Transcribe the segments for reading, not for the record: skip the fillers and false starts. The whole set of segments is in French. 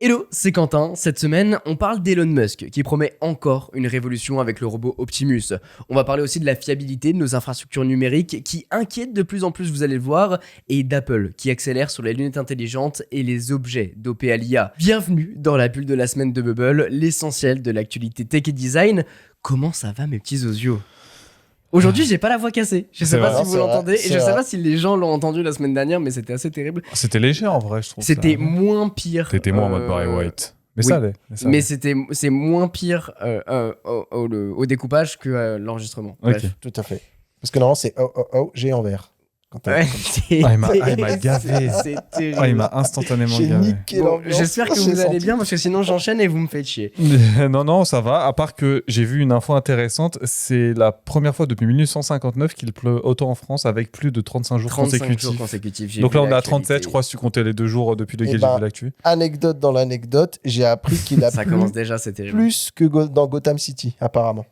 Hello, c'est Quentin. Cette semaine, on parle d'Elon Musk qui promet encore une révolution avec le robot Optimus. On va parler aussi de la fiabilité de nos infrastructures numériques qui inquiètent de plus en plus, vous allez le voir, et d'Apple qui accélère sur les lunettes intelligentes et les objets dopés à l'IA. Bienvenue dans la bulle de la semaine de Bubble, l'essentiel de l'actualité tech et design. Comment ça va mes petits osios ? Aujourd'hui, j'ai pas la voix cassée. Je sais pas si vous l'entendez. Et je sais pas si les gens l'ont entendu la semaine dernière, mais c'était assez terrible. C'était léger en vrai, je trouve. C'était moins pire. T'étais moins en mode Barry White. Mais oui. ça allait. Mais c'est moins pire au découpage que l'enregistrement. Okay. Bref. Tout à fait. Parce que normalement, c'est G en vert. Ouais, il m'a gavé. C'est terrible. Il m'a instantanément J'ai gavé. niqué l'ambiance. J'espère que vous allez bien parce que sinon j'enchaîne et vous me faites chier. Non, ça va. À part que j'ai vu une info intéressante. C'est la première fois depuis 1959 qu'il pleut autant en France avec plus de 35 jours 35 jours consécutifs. Donc là, on est à 37, je crois, si tu comptais les 2 jours depuis lesquels j'ai vu l'actu. Anecdote dans l'anecdote, j'ai appris qu'il a ça plu commence déjà, c'est terrible. Plus que dans Gotham City, apparemment.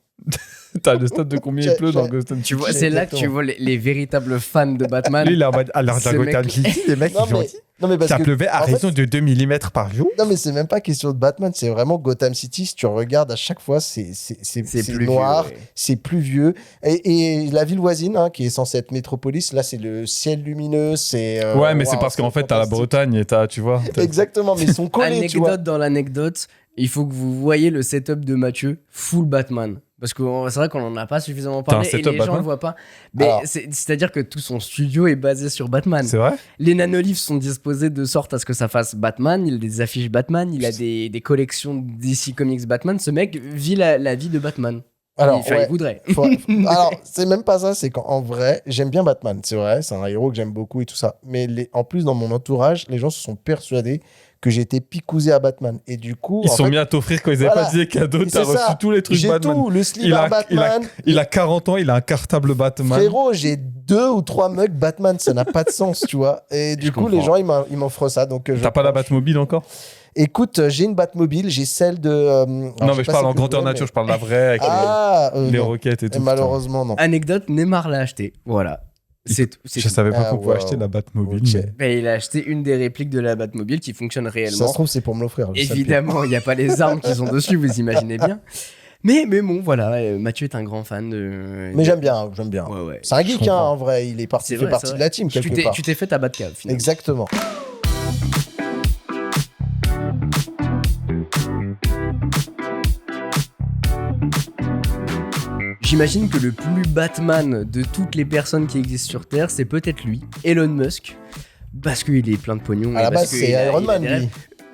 T'as le stade de combien il pleut dans Gotham City. C'est là que tu vois les véritables fans de Batman. Lui, il est en mode, alors dans Gotham City, les mecs, ils ont dit ça pleuvait à raison de 2 mm par jour. Non, mais c'est même pas question de Batman, c'est vraiment Gotham City. Si tu regardes à chaque fois, c'est noir, vieux, ouais. C'est pluvieux. Et la ville voisine, qui est censée être métropolis, là, c'est le ciel lumineux. C'est mais c'est parce qu'en fait, t'as la Bretagne et tu vois. Exactement, mais ils sont collés. Anecdote dans l'anecdote, il faut que vous voyez le setup de Mathieu, full Batman. Parce que c'est vrai qu'on en a pas suffisamment parlé et les gens ne le voient pas. Mais alors, c'est-à-dire que tout son studio est basé sur Batman. C'est vrai ? Les nanolivres sont disposés de sorte à ce que ça fasse Batman. Il a des affiches Batman, il a des collections DC Comics Batman. Ce mec vit la vie de Batman. Alors, il voudrait. Alors, c'est même pas ça, c'est qu'en vrai, j'aime bien Batman, c'est vrai, c'est un héros que j'aime beaucoup et tout ça. Mais en plus, dans mon entourage, les gens se sont persuadés que j'étais picousé à Batman. Et du coup. Ils sont mis à t'offrir quand ils n'avaient pas dit les cadeaux, t'as reçu tous les trucs Batman. J'ai tout, le slip Batman. Il a 40 ans, il a un cartable Batman. Frérot, j'ai 2 ou 3 mugs Batman, ça n'a pas de sens, tu vois. Et du coup, les gens, ils m'offrent ça. T'as pas la Batmobile encore ? Écoute, j'ai une Batmobile, j'ai celle de... non, mais je parle en grandeur nature, je parle de la vraie, avec les roquettes et tout. Malheureusement, non. Anecdote, Neymar l'a acheté, voilà. Je savais pas qu'on pouvait acheter la Batmobile. Okay. Mais il a acheté une des répliques de la Batmobile qui fonctionne réellement. Ça se trouve, c'est pour me l'offrir. Évidemment, il n'y a pas les armes qui sont dessus, vous imaginez bien. Mais bon, voilà, Mathieu est un grand fan de... Mais j'aime bien. Ouais. C'est un geek, en vrai. Il fait partie de la team, quelque part. Tu t'es fait ta Batcave, finalement. Exactement. J'imagine que le plus Batman de toutes les personnes qui existent sur Terre, c'est peut-être lui, Elon Musk, parce qu'il est plein de pognon. À la base, c'est Iron Man, lui.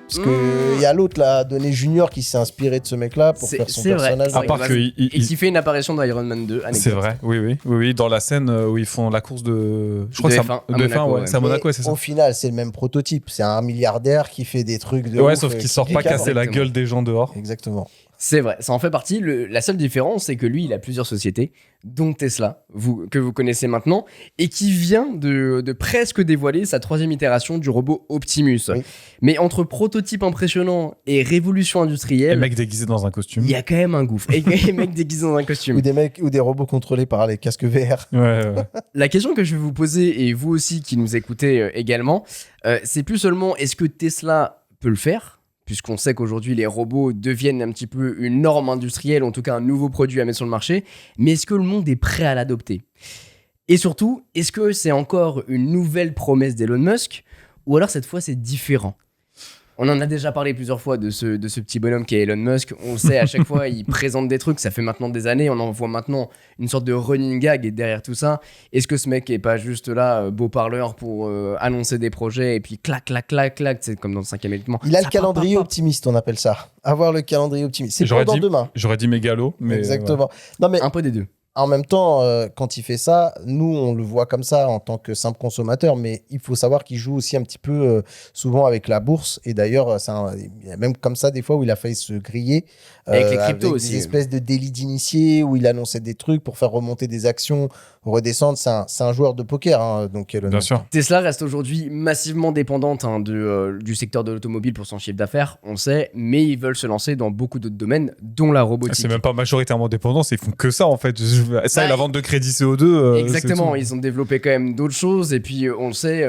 Parce qu'il y a l'autre, là, Donné Junior, qui s'est inspiré de ce mec-là pour faire son personnage. À part et qui fait une apparition dans Iron Man 2. Anecdote. C'est vrai, oui. Dans la scène où ils font la course de... Je crois que c'est à Monaco, c'est ça. Au final, c'est le même prototype. C'est un milliardaire qui fait des trucs de ouf, sauf qu'il sort pas casser la gueule des gens dehors. Exactement. C'est vrai, ça en fait partie. La seule différence, c'est que lui, il a plusieurs sociétés, dont Tesla, que vous connaissez maintenant, et qui vient de presque dévoiler sa 3e itération du robot Optimus. Oui. Mais entre prototype impressionnant et révolution industrielle... Et mec déguisé dans un costume. Il y a quand même un gouffre. Et les mecs déguisés dans un costume. Ou des robots contrôlés par les casques VR. Ouais. La question que je vais vous poser, et vous aussi qui nous écoutez également, c'est plus seulement est-ce que Tesla peut le faire ? Puisqu'on sait qu'aujourd'hui, les robots deviennent un petit peu une norme industrielle, en tout cas un nouveau produit à mettre sur le marché, mais est-ce que le monde est prêt à l'adopter ? Et surtout, est-ce que c'est encore une nouvelle promesse d'Elon Musk, ou alors cette fois c'est différent ? On en a déjà parlé plusieurs fois de ce petit bonhomme qui est Elon Musk. On le sait, à chaque fois, il présente des trucs. Ça fait maintenant des années. On en voit maintenant une sorte de running gag. Et derrière tout ça, est-ce que ce mec est pas juste là, beau parleur pour annoncer des projets et puis clac, c'est comme dans le 5e élément. Il a le calendrier optimiste, on appelle ça. Avoir le calendrier optimiste. C'est pour dans demain. J'aurais dit mégalo, mais... Exactement. Ouais. Non, mais un peu des deux. En même temps, quand il fait ça, nous, on le voit comme ça en tant que simple consommateur, mais il faut savoir qu'il joue aussi un petit peu souvent avec la bourse. Et d'ailleurs, il y a même comme ça des fois où il a failli se griller. Avec les cryptos aussi. Des espèces de délits d'initiés où il annonçait des trucs pour faire remonter des actions, redescendre. C'est un joueur de poker, donc Elon. Bien sûr. Tesla reste aujourd'hui massivement dépendante du secteur de l'automobile pour son chiffre d'affaires, on sait, mais ils veulent se lancer dans beaucoup d'autres domaines, dont la robotique. C'est même pas majoritairement dépendant, ils font que ça en fait. Je Ça et la vente de crédit CO2. Exactement, ils ont développé quand même d'autres choses. Et puis, on le sait,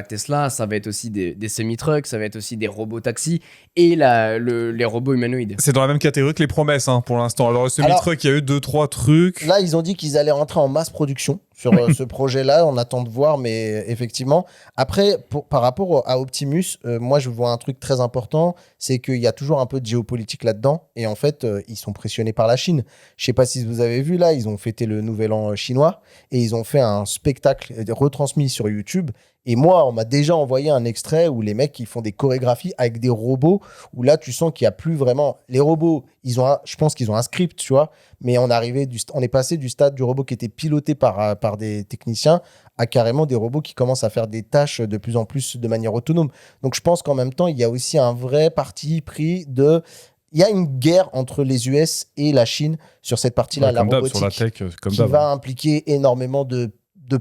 Tesla, ça va être aussi des semi-trucks, ça va être aussi des robots taxis et les robots humanoïdes. C'est dans la même catégorie que les promesses pour l'instant. Alors, le semi-truck, il y a eu 2-3 trucs. Là, ils ont dit qu'ils allaient rentrer en masse production sur ce projet-là. On attend de voir, mais effectivement. Après, par rapport à Optimus, moi, je vois un truc très important, c'est qu'il y a toujours un peu de géopolitique là-dedans. Et en fait, ils sont pressionnés par la Chine. Je sais pas si vous avez vu, là, ils ont fêté le Nouvel An chinois et ils ont fait un spectacle retransmis sur YouTube. Et moi, on m'a déjà envoyé un extrait où les mecs, ils font des chorégraphies avec des robots, où là, tu sens qu'il n'y a plus vraiment... Les robots, je pense qu'ils ont un script, tu vois, mais on est passé du stade du robot qui était piloté par des techniciens à carrément des robots qui commencent à faire des tâches de plus en plus de manière autonome. Donc, je pense qu'en même temps, il y a aussi un vrai parti pris de... Il y a une guerre entre les US et la Chine sur cette partie-là, la robotique, sur la tech, comme qui va impliquer énormément de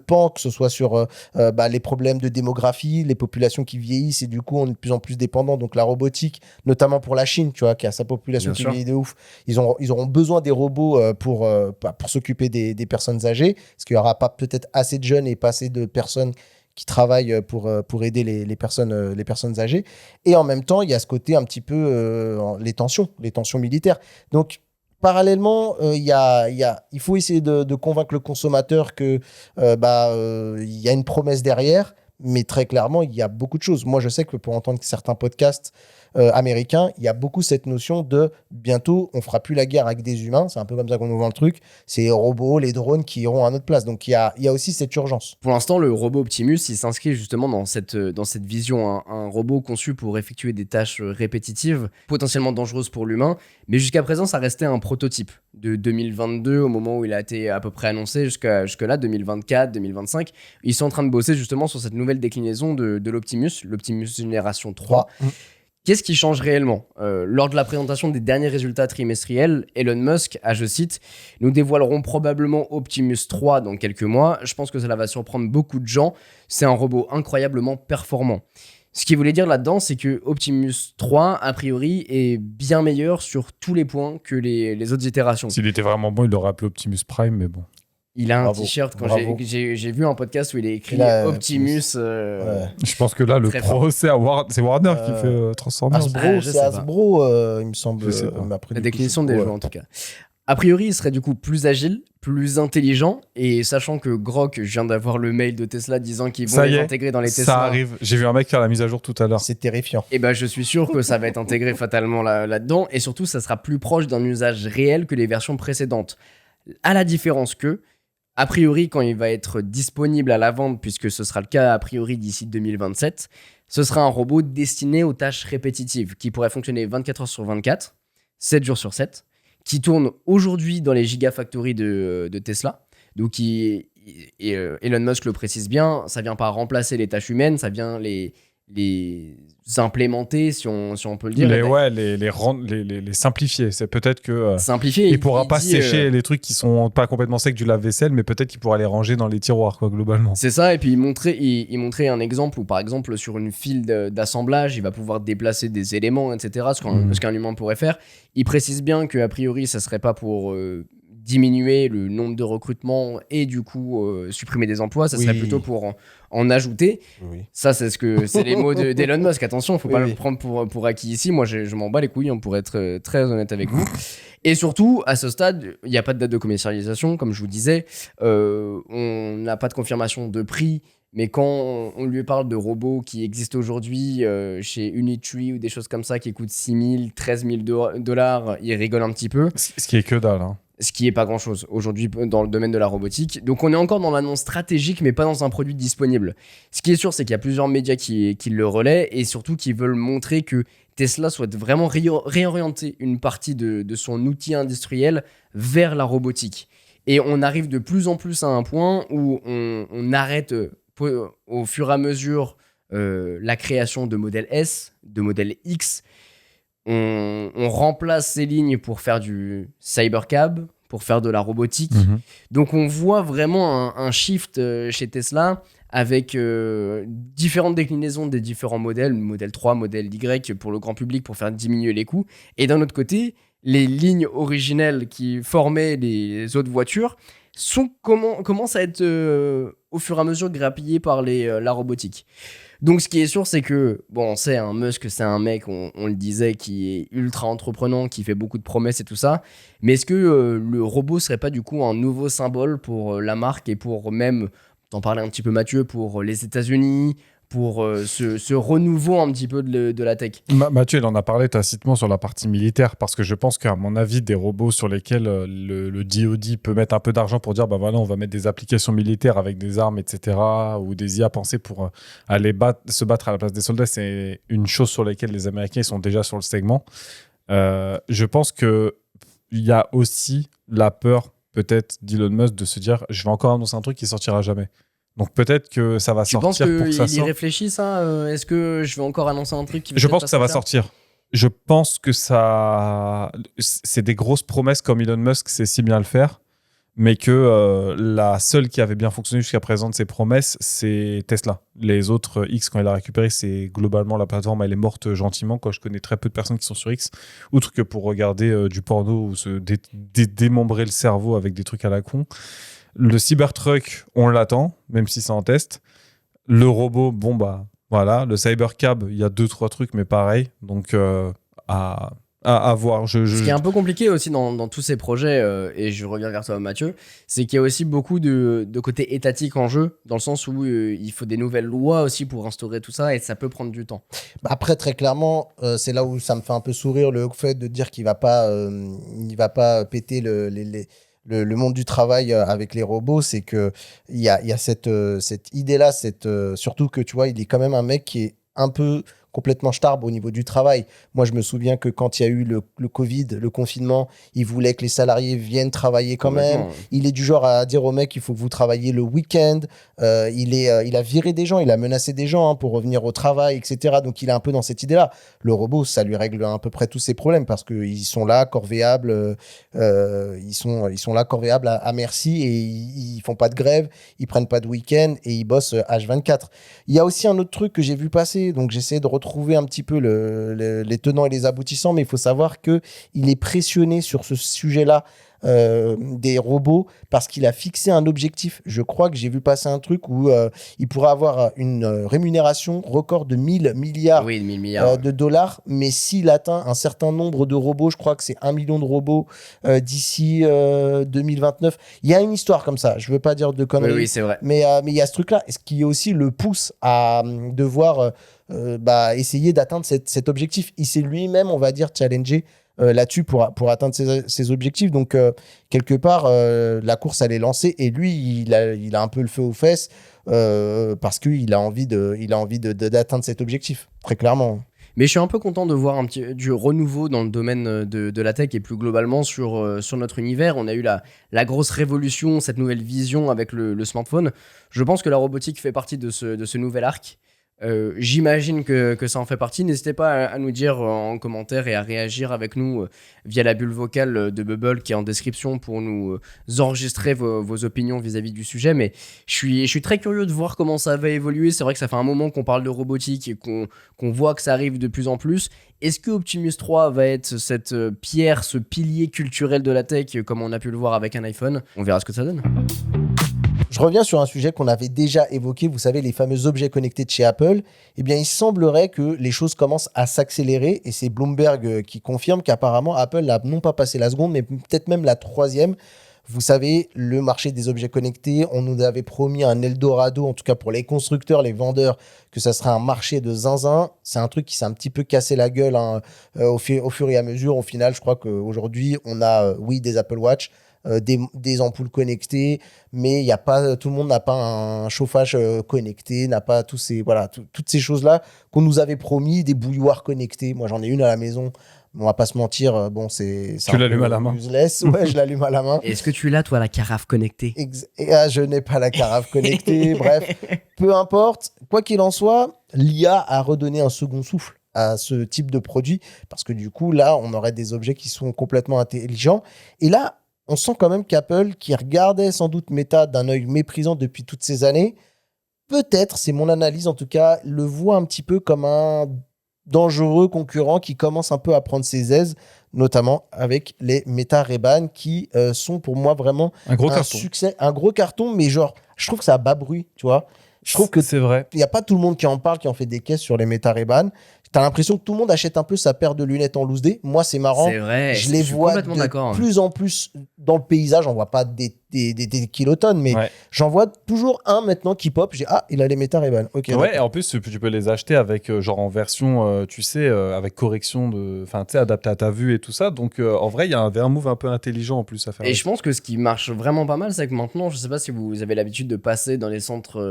pans, que ce soit sur les problèmes de démographie, les populations qui vieillissent, et du coup, on est de plus en plus dépendant. Donc, la robotique, notamment pour la Chine, tu vois, qui a sa population qui vieillit de ouf, ils auront besoin des robots pour s'occuper des personnes âgées, parce qu'il n'y aura pas peut-être assez de jeunes et pas assez de personnes qui travaillent pour aider les personnes âgées. Et en même temps, il y a ce côté un petit peu les tensions militaires. Donc, parallèlement, il faut essayer de convaincre le consommateur que il y a une promesse derrière, mais très clairement, il y a beaucoup de choses. Moi, je sais que pour entendre certains podcasts américains, il y a beaucoup cette notion de bientôt, on fera plus la guerre avec des humains. C'est un peu comme ça qu'on nous vend le truc. C'est les robots, les drones qui iront à notre place. Donc, il y a aussi cette urgence. Pour l'instant, le robot Optimus, il s'inscrit justement dans cette vision. Un robot conçu pour effectuer des tâches répétitives, potentiellement dangereuses pour l'humain. Mais jusqu'à présent, ça restait un prototype de 2022, au moment où il a été à peu près annoncé, jusque-là, 2024, 2025. Ils sont en train de bosser justement sur cette nouvelle déclinaison de l'Optimus Génération 3. Qu'est-ce qui change réellement ? Lors de la présentation des derniers résultats trimestriels, Elon Musk a, je cite, « Nous dévoilerons probablement Optimus 3 dans quelques mois. Je pense que cela va surprendre beaucoup de gens. C'est un robot incroyablement performant. » Ce qu'il voulait dire là-dedans, c'est que Optimus 3, a priori, est bien meilleur sur tous les points que les autres itérations. S'il était vraiment bon, il l'aurait appelé Optimus Prime, mais bon. Il a un t-shirt, quand j'ai vu un podcast où il est écrit Optimus. Je pense que là, le pro, c'est Warner qui fait Transformers. Hasbro, il me semble. La déclinaison des jeux, en tout cas. A priori, il serait du coup plus agile, plus intelligent, et sachant que Grok, je viens d'avoir le mail de Tesla disant qu'ils vont les intégrer dans les Tesla. Ça arrive, j'ai vu un mec faire la mise à jour tout à l'heure. C'est terrifiant. Et je suis sûr que ça va être intégré fatalement là-dedans, et surtout, ça sera plus proche d'un usage réel que les versions précédentes. À la différence que, a priori, quand il va être disponible à la vente, puisque ce sera le cas a priori d'ici 2027, ce sera un robot destiné aux tâches répétitives, qui pourrait fonctionner 24 heures sur 24, 7 jours sur 7, qui tourne aujourd'hui dans les Gigafactories de Tesla. Donc, Elon Musk le précise bien, ça vient pas remplacer les tâches humaines, ça vient les implémenter, si on peut le dire. Les simplifier. C'est peut-être que simplifier, il pourra pas sécher les trucs qui sont pas complètement secs du lave-vaisselle, mais peut-être qu'il pourra les ranger dans les tiroirs, globalement. C'est ça, et puis il montrait un exemple où, par exemple, sur une file d'assemblage, il va pouvoir déplacer des éléments, etc., ce qu'un humain pourrait faire. Il précise bien qu'a priori, ça serait pas pour diminuer le nombre de recrutements et du coup supprimer des emplois, ça serait plutôt pour en ajouter. Ça, c'est les mots d'Elon Musk. Attention, faut pas le prendre pour acquis ici. Moi, je m'en bats les couilles, pour être très honnête avec vous. Et surtout, à ce stade, il n'y a pas de date de commercialisation, comme je vous disais. On n'a pas de confirmation de prix. Mais quand on lui parle de robots qui existent aujourd'hui chez Unitree ou des choses comme ça qui coûtent 6 000, 13 000 $, il rigole un petit peu. Ce qui est que dalle. Ce qui est pas grand-chose aujourd'hui dans le domaine de la robotique. Donc on est encore dans l'annonce stratégique, mais pas dans un produit disponible. Ce qui est sûr, c'est qu'il y a plusieurs médias qui le relaient et surtout qui veulent montrer que Tesla souhaite vraiment réorienter une partie de son outil industriel vers la robotique. Et on arrive de plus en plus à un point où on arrête au fur et à mesure la création de modèles S, de modèles X. On remplace ces lignes pour faire du cybercab, pour faire de la robotique. Donc on voit vraiment un shift chez Tesla avec différentes déclinaisons des différents modèles, modèle 3, modèle Y pour le grand public pour faire diminuer les coûts. Et d'un autre côté, les lignes originelles qui formaient les autres voitures commencent à être au fur et à mesure grappillées par la robotique. Donc ce qui est sûr, c'est que, bon, on sait, Musk, c'est un mec, on le disait, qui est ultra entreprenant, qui fait beaucoup de promesses et tout ça, mais est-ce que le robot serait pas du coup un nouveau symbole pour la marque et pour même, t'en parlais un petit peu Mathieu, pour les États-Unis, pour ce renouveau un petit peu de la tech? Mathieu, il en a parlé tacitement sur la partie militaire, parce que je pense qu'à mon avis, des robots sur lesquels le DoD peut mettre un peu d'argent pour dire, bah voilà, on va mettre des applications militaires avec des armes, etc., ou des IA pensées pour aller se battre à la place des soldats, c'est une chose sur laquelle les Américains sont déjà sur le segment. Je pense qu'il y a aussi la peur, peut-être, d'Elon Musk de se dire, je vais encore annoncer un truc qui sortira jamais. Donc peut-être que ça va sortir pour que ça Tu penses sorte. qu'il y réfléchit, ça? Est-ce que je vais encore annoncer un truc qui va Je peut-être pense pas que ça va sortir? sortir. Je pense que ça... C'est des grosses promesses comme Elon Musk sait si bien le faire, mais que la seule qui avait bien fonctionné jusqu'à présent de ses promesses, c'est Tesla. Les autres, X, quand il a récupéré, c'est globalement la plateforme, elle est morte gentiment. Quand je connais très peu de personnes qui sont sur X, outre que pour regarder du porno ou se démembrer le cerveau avec des trucs à la con. Le Cybertruck, on l'attend, même si c'est en test. Le robot, bon bah voilà. Le Cybercab, il y a 2-3 trucs, mais pareil. Donc à voir. Ce qui est un peu compliqué aussi dans tous ces projets, et je reviens vers toi Mathieu, c'est qu'il y a aussi beaucoup de côté étatique en jeu, dans le sens où il faut des nouvelles lois aussi pour instaurer tout ça, et ça peut prendre du temps. Après, très clairement, c'est là où ça me fait un peu sourire le fait de dire qu'il va pas péter le monde du travail avec les robots. C'est que il y a cette idée-là, surtout que tu vois, il est quand même un mec qui est un peu complètement starbe au niveau du travail. Moi, je me souviens que quand il y a eu le Covid, le confinement, il voulait que les salariés viennent travailler quand même. Il est du genre à dire aux mecs, il faut que vous travailliez le week-end. Il a viré des gens, il a menacé des gens pour revenir au travail, etc. Donc, il est un peu dans cette idée-là. Le robot, ça lui règle à peu près tous ses problèmes parce qu'ils sont là, corvéables. Ils sont là, corvéables à merci, et ils font pas de grève, ils prennent pas de week-end et ils bossent H24. Il y a aussi un autre truc que j'ai vu passer, donc j'essaie de retrouver un petit peu les tenants et les aboutissants, mais il faut savoir qu'il est pressionné sur ce sujet-là des robots parce qu'il a fixé un objectif. Je crois que j'ai vu passer un truc où il pourrait avoir une rémunération record de 1000 milliards, oui, 1000 milliards de dollars, mais s'il atteint un certain nombre de robots, je crois que c'est 1 million de robots d'ici 2029. Il y a une histoire comme ça, je veux pas dire de conneries, oui, c'est vrai. mais il y a ce truc-là, ce qui aussi le pousse à devoir essayer d'atteindre cet objectif. Il s'est lui-même, on va dire, challengé là-dessus pour atteindre ses objectifs. Donc, quelque part, la course, elle est lancée, et lui, il a un peu le feu aux fesses parce qu'il a envie d'atteindre cet objectif, très clairement. Mais je suis un peu content de voir du renouveau dans le domaine de la tech et plus globalement sur notre univers. On a eu la grosse révolution, cette nouvelle vision avec le smartphone. Je pense que la robotique fait partie de ce nouvel arc. J'imagine que ça en fait partie. N'hésitez pas à nous dire en commentaire et à réagir avec nous via la bulle vocale de Bubble qui est en description pour nous enregistrer vos opinions vis-à-vis du sujet. Mais je suis très curieux de voir comment ça va évoluer. C'est vrai que ça fait un moment qu'on parle de robotique et qu'on voit que ça arrive de plus en plus. Est-ce que Optimus 3 va être cette pierre, ce pilier culturel de la tech comme on a pu le voir avec un iPhone? On verra ce que ça donne. Je reviens sur un sujet qu'on avait déjà évoqué, vous savez, les fameux objets connectés de chez Apple. Eh bien, il semblerait que les choses commencent à s'accélérer, et c'est Bloomberg qui confirme qu'apparemment Apple n'a non pas passé la seconde, mais peut-être même la troisième. Vous savez, le marché des objets connectés, on nous avait promis un Eldorado, en tout cas pour les constructeurs, les vendeurs, que ça serait un marché de zinzin. C'est un truc qui s'est un petit peu cassé la gueule au fur et à mesure. Au final, je crois qu'aujourd'hui, on a, des Apple Watch, des ampoules connectées, mais tout le monde n'a pas un chauffage connecté, n'a pas toutes ces choses-là qu'on nous avait promis, des bouilloires connectés. Moi, j'en ai une à la maison. On va pas se mentir, c'est tu l'allumes à la main. Useless. Ouais, je l'allume à la main. Est-ce que tu l'as, toi, la carafe connectée? Je n'ai pas la carafe connectée. Bref, peu importe. Quoi qu'il en soit, l'IA a redonné un second souffle à ce type de produit, parce que du coup, là, on aurait des objets qui sont complètement intelligents. Et là, on sent quand même qu'Apple, qui regardait sans doute Meta d'un œil méprisant depuis toutes ces années, peut-être, c'est mon analyse en tout cas, le voit un petit peu comme un dangereux concurrent qui commence un peu à prendre ses aises, notamment avec les Meta Ray-Ban qui sont pour moi vraiment Un gros un carton. succès, un gros carton, mais genre, je trouve que ça a bas bruit, tu vois. Je trouve que c'est vrai. il n'y a pas tout le monde qui en parle, qui en fait des caisses sur les Meta Ray-Ban. T'as l'impression que tout le monde achète un peu sa paire de lunettes en loose day. Moi, c'est marrant. C'est vrai. Je les suis vois complètement de d'accord. plus en plus dans le paysage. On voit pas des kilotonnes, mais Ouais. j'en vois toujours un maintenant qui pop. Il a les Meta Ray-Ban. Ok. Ouais, et en plus, tu peux les acheter avec, genre en version, tu sais, avec correction enfin, tu sais, adapté à ta vue et tout ça. Donc, en vrai, il y a un move un peu intelligent en plus à faire. Et je pense que ce qui marche vraiment pas mal, c'est que maintenant, je sais pas si vous avez l'habitude de passer dans les centres,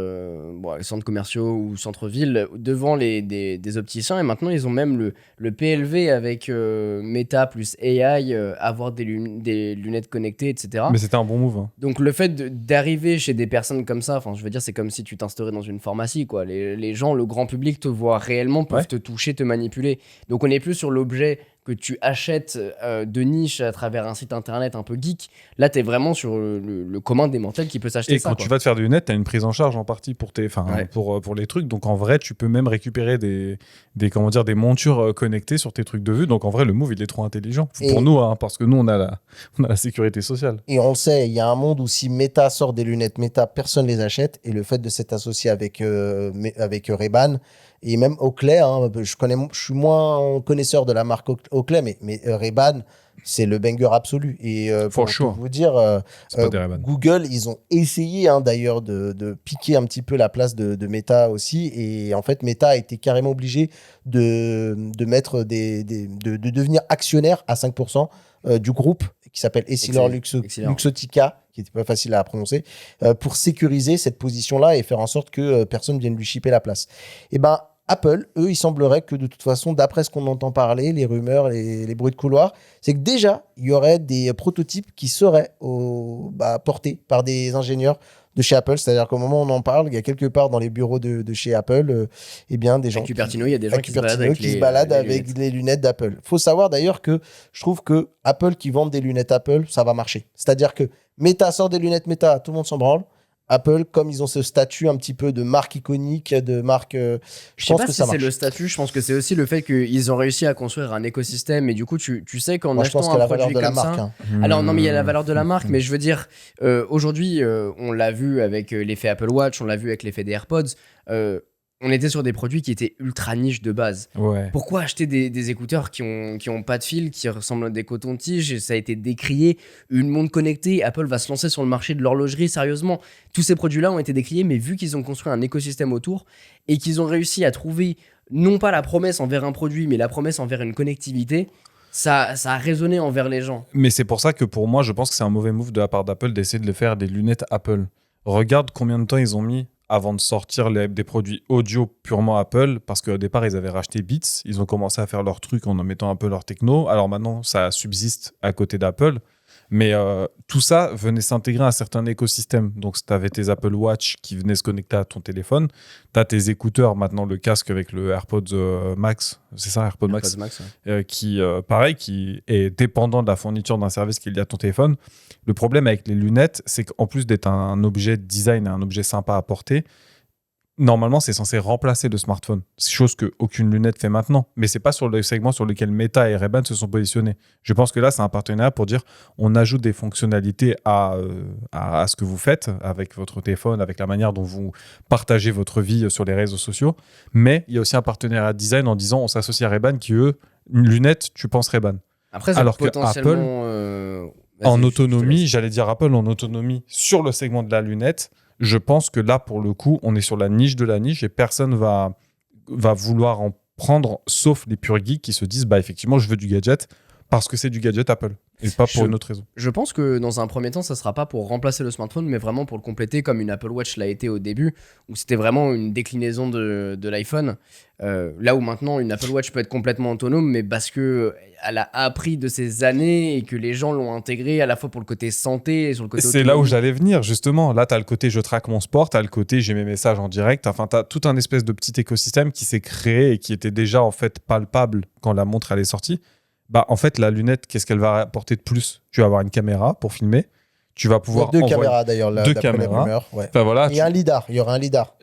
les centres commerciaux ou centres-villes devant des opticiens, et maintenant ils ont même le PLV avec Meta plus AI, avoir des lunettes connectées, etc. Mais c'était un bon move. Hein. Donc le fait d'arriver chez des personnes comme ça, enfin je veux dire, c'est comme si tu t'instaurais dans une pharmacie, quoi. Les gens, le grand public te voit réellement, peuvent Ouais. te toucher, te manipuler. Donc on n'est plus sur l'objet que tu achètes de niche à travers un site internet un peu geek. Là, t'es vraiment sur le commun des mortels qui peut s'acheter Et ça. quand quoi. tu vas te faire des lunettes, tu as une prise en charge en partie pour, Ouais. pour les trucs. Donc en vrai, tu peux même récupérer des montures connectées sur tes trucs de vue. Donc en vrai, le move, il est trop intelligent. Et- Pour nous, hein, parce que nous, on a la sécurité sociale. Et on le sait, il y a un monde où si Meta sort des lunettes Meta, personne les achète. Et le fait de s'être associé avec Ray-Ban et même Oakley, hein, je suis moins connaisseur de la marque Oakley, mais Ray-Ban, c'est le banger absolu. Et For pour sure. tout vous dire, C'est pas des Ray-Ban. Google, ils ont essayé hein, d'ailleurs de piquer un petit peu la place de Meta aussi. Et en fait, Meta a été carrément obligé de mettre de devenir actionnaire à 5% du groupe qui s'appelle Essilor Excellent. Luxottica, qui n'était pas facile à prononcer, pour sécuriser cette position-là et faire en sorte que personne vienne lui chipper la place. Et ben Apple, eux, il semblerait que de toute façon, d'après ce qu'on entend parler, les rumeurs, les bruits de couloir, c'est que déjà, il y aurait des prototypes qui seraient portés par des ingénieurs de chez Apple. C'est-à-dire qu'au moment où on en parle, il y a quelque part dans les bureaux de chez Apple, eh bien, des gens À Cupertino, il y a des gens qui se baladent avec qui se baladent les avec lunettes. les lunettes d'Apple. Faut savoir d'ailleurs que je trouve que Apple qui vendent des lunettes Apple, ça va marcher. C'est-à-dire que Meta sort des lunettes Meta, tout le monde s'en branle. Apple, comme ils ont ce statut un petit peu de marque iconique, de marque, Je je sais pense pas que si ça c'est marche. le statut, je pense que c'est aussi le fait qu'ils ont réussi à construire un écosystème, et du coup, tu sais qu'en Moi, je pense achetant que un la valeur produit de la comme marque. ça. Hein. Alors non, mais il y a la valeur de la marque, mais je veux dire, aujourd'hui, on l'a vu avec l'effet Apple Watch, on l'a vu avec l'effet des AirPods, on était sur des produits qui étaient ultra niche de base. Ouais. Pourquoi acheter des écouteurs qui ont pas de fil, qui ressemblent à des cotons-tiges, et ça a été décrié, une montre connectée, Apple va se lancer sur le marché de l'horlogerie, sérieusement. Tous ces produits-là ont été décriés, mais vu qu'ils ont construit un écosystème autour, et qu'ils ont réussi à trouver, non pas la promesse envers un produit, mais la promesse envers une connectivité, ça a résonné envers les gens. Mais c'est pour ça que pour moi, je pense que c'est un mauvais move de la part d'Apple d'essayer de le faire des lunettes Apple. Regarde combien de temps ils ont mis avant de sortir des produits audio purement Apple, parce qu'au départ, ils avaient racheté Beats, ils ont commencé à faire leur truc en mettant un peu leur techno. Alors maintenant, ça subsiste à côté d'Apple. Mais tout ça venait s'intégrer à un certain écosystème. Donc, tu avais tes Apple Watch qui venaient se connecter à ton téléphone. Tu as tes écouteurs, maintenant le casque avec le AirPods Max. C'est ça, AirPods Max. AirPods Max, ouais. Pareil, qui est dépendant de la fourniture d'un service qu'il y a à ton téléphone. Le problème avec les lunettes, c'est qu'en plus d'être un objet de design, un objet sympa à porter, normalement, c'est censé remplacer le smartphone. C'est chose qu'aucune lunette fait maintenant. Mais c'est pas sur le segment sur lequel Meta et Ray-Ban se sont positionnés. Je pense que là, c'est un partenariat pour dire on ajoute des fonctionnalités à ce que vous faites avec votre téléphone, avec la manière dont vous partagez votre vie sur les réseaux sociaux. Mais il y a aussi un partenariat design en disant on s'associe à Ray-Ban qui, eux, une lunette, tu penses Ray-Ban. Après, c'est Alors que potentiellement... En vas-y, je te autonomie, laisse. j'allais dire Apple en autonomie sur le segment de la lunette, je pense que là, pour le coup, on est sur la niche de la niche et personne va vouloir en prendre, sauf les purs geeks qui se disent, bah effectivement, je veux du gadget parce que c'est du gadget Apple et pas pour une autre raison. Je pense que dans un premier temps, ça sera pas pour remplacer le smartphone, mais vraiment pour le compléter comme une Apple Watch l'a été au début, où c'était vraiment une déclinaison de l'iPhone. Là où maintenant, une Apple Watch peut être complètement autonome, mais parce que elle a appris de ses années et que les gens l'ont intégrée à la fois pour le côté santé et sur le côté C'est là où autonomie. j'allais venir, justement. Là, tu as le côté je traque mon sport, tu as le côté j'ai mes messages en direct. Enfin, tu as tout un espèce de petit écosystème qui s'est créé et qui était déjà en fait palpable quand la montre elle est sortie. Bah, en fait, la lunette, qu'est-ce qu'elle va apporter de plus ? Tu vas avoir une caméra pour filmer. tu vas pouvoir Deux envoyer caméras d'ailleurs, là, deux d'après les caméras. rumeurs. Ouais. Enfin, voilà, Et un lidar, il y aura un lidar.